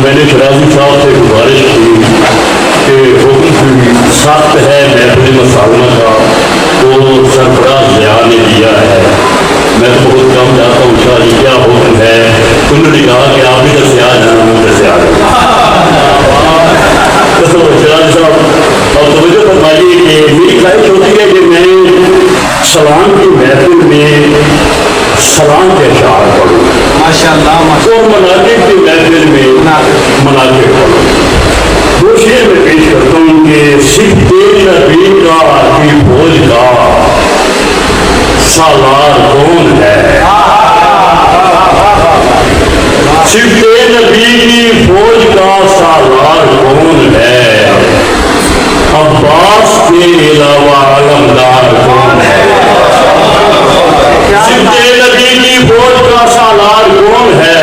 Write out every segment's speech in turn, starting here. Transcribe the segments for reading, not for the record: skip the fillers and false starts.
میں نے شرازی صاحب سے گزارش کی کہ حکم سخت ہے محفل مسالہ کا تو سرفراز ضیاء نے دیا ہے، میں بہت کم جاتا ہوں شاہ جی کیا حکم ہے؟ انہوں نے کہا کہ آپ ادھر سے آ جانا میں ادھر سے آ جانا۔ تو شرازی صاحب اور توجہ فرمائیے کہ میری خواہش ہوتی ہے کہ میں سلام کی محفل میں سلام کے اشعار پڑھوں ماشاءاللہ، اور مناقب کی محفل میں مناقب پڑھوں۔ دو شعر میں پیش کرتا ہوں کہ سکتے نبی کا کی بھوج کا سالار کون ہے؟ سکتے نبی کی فوج کا سالار کون ہے؟ عباس کے علاوہ علمدار کون ہے؟ سکتے نبی کی فوج کا سالار کون ہے؟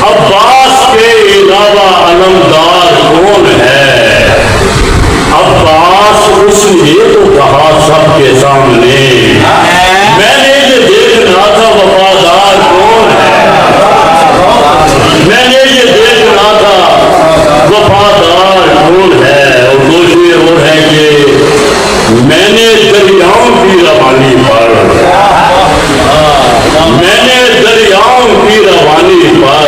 عباس کے علاوہ علمدار کون ہے؟ عباس اس نے تو کہا سب کے سامنے میں نے یہ دیکھنا تھا وفادار کون ہے؟ میں نے یہ دیکھنا تھا وفادار کون ہے؟ اور دو شعر اور ہے کہ میں نے دریاؤں کی روانی پر میں نے دریاؤں کی روانی پر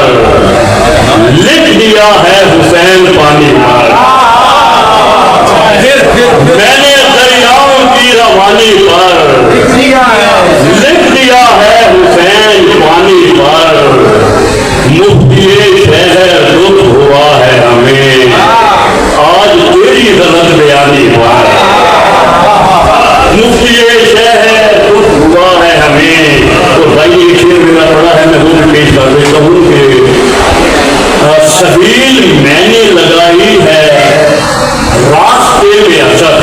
لکھ دیا ہے حسین پانی پر۔ میں نے دریاؤں کی روانی پر لکھ دیا ہے حسین پانی پر۔ مفتی شہر لطف ہوا ہے ہمیں آج تیری غلط بیانی پر۔ مفتی شہر لطف ہوا ہے ہمیں۔ تو بھائی ایک شعر میرا پڑا ہے، میں وہ بھی پیش کر دیتا ہوں کہ سبیل میں نے لگائی ہے راستے میں اسد،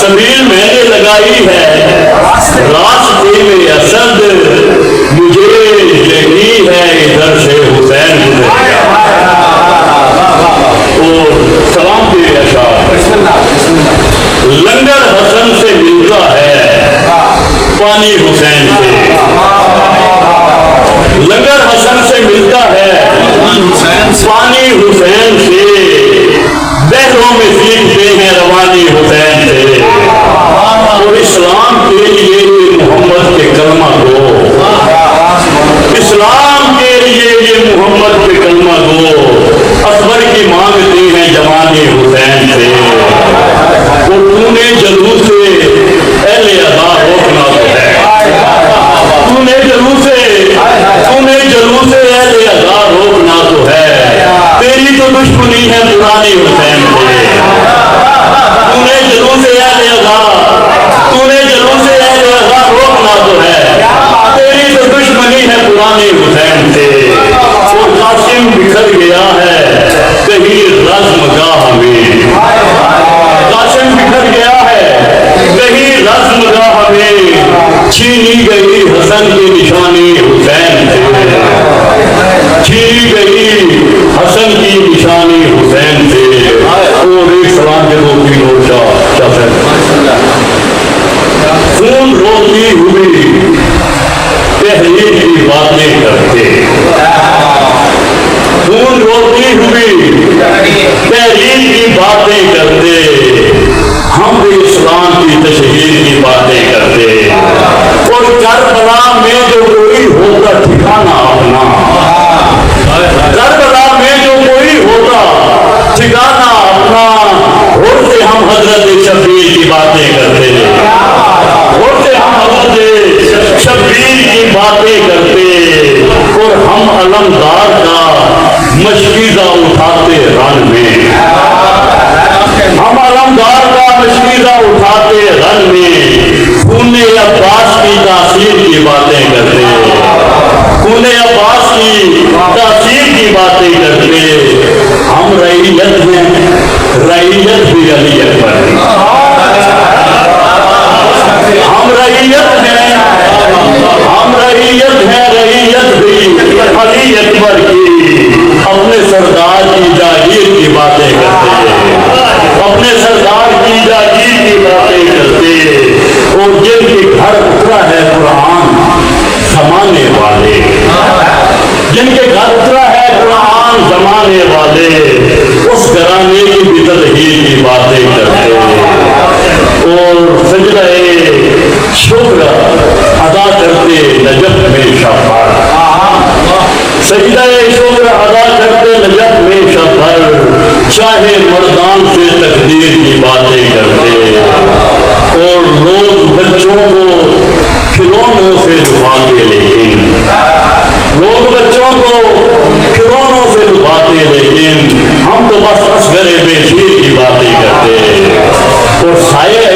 سبیل میں نے لگائی ہے راستے میں اسد، مجھے یہی ہے ادھر سے حسین گزر گیا۔ اور سلام کے اشعار، لنگر حسن سے ملتا ہے پانی حسین سے، لنگر حسن سے ملتا ہے پانی حسین سے، بحروں میں سیکھتے ہیں روانی حسین سے۔ اور اسلام کے لیے محمد کے کلمہ گو، اسلام کے لیے یہ محمد کے کلمہ گو اکبر کی مانگتے ہیں جوانی حسین سے۔ اور تو نے جلوس سے اہل ادا روکنا تو ہے، تو نے جلوس سے اہل ادا روکنا تو ہے، تیری تو دشمنی ہے پرانی حسین سے۔ تو نے جلوس اہل ادا روکنا تو ہے، تیری تو دشمنی ہے پرانی حسین سے۔ اور قاسم بکھر گیا ہے کہیں رزم گاہ میں، قاسم بکھر گیا ہے کہیں رزم گاہ میں، چھینی گئی حسن کی نشانی حسین سے، چھینی گئی حسن کی نشانی حسین سے۔ اور ایک سلام کے دو تین اور شاہ خون روتی ہوئی تحریر کی باتیں کرتے، خون روتی ہوئی تحریر کی باتیں کرتے، ہم بھی اسلام کی تشہیر کی باتیں کرتے۔ اور کربلا میں جو کوئی ہوتا ٹھکانا اپنا، کربلا میں جو کوئی ہوتا ٹھکانا اپنا، ہوتے ہم حضرت شبیر کی باتیں کرتے، ہوتے ہم حضرت شبیر کی باتیں کرتے۔ اور ہم علمدار کا مشکیزہ اٹھاتے رن میں، ہم علمدار کا مشکیزہ اٹھاتے رن میں، خون عباس کی تاثیر کی باتیں کرتے، خون عباس کی تاثیر کی باتیں کرتے۔ ہم رعیت ہیں، رعیت بھی علی اکبر کی، ہم رعیت ہیں، ہم رعیت ہیں، رعیت بھی علی اکبر کی۔ اپنے سردار کی جاگیر کی باتیں کرتے، اپنے سردار کی جاگیر کی باتیں کرتے۔ اور جن کے گھر اترا ہے قرآن سمانے والے، جن کے گھر اترا ہے قرآن زمانے والے اس گھرانے کی بدت ہی کی باتیں کرتے اور سجدہ شکر ادا کرتے نجف میں شفر سجدہ شکر ادا کرتے نجف میں شفر چاہے مردان سے تقدیر کی باتیں کرتے اور روز بچوں کو کھلونوں سے دباتے لیکن لوگ بچوں کو کھلونوں سے دباتے لیکن ہم تو بس اصغر بے شیر کی باتیں کرتے اور سایہ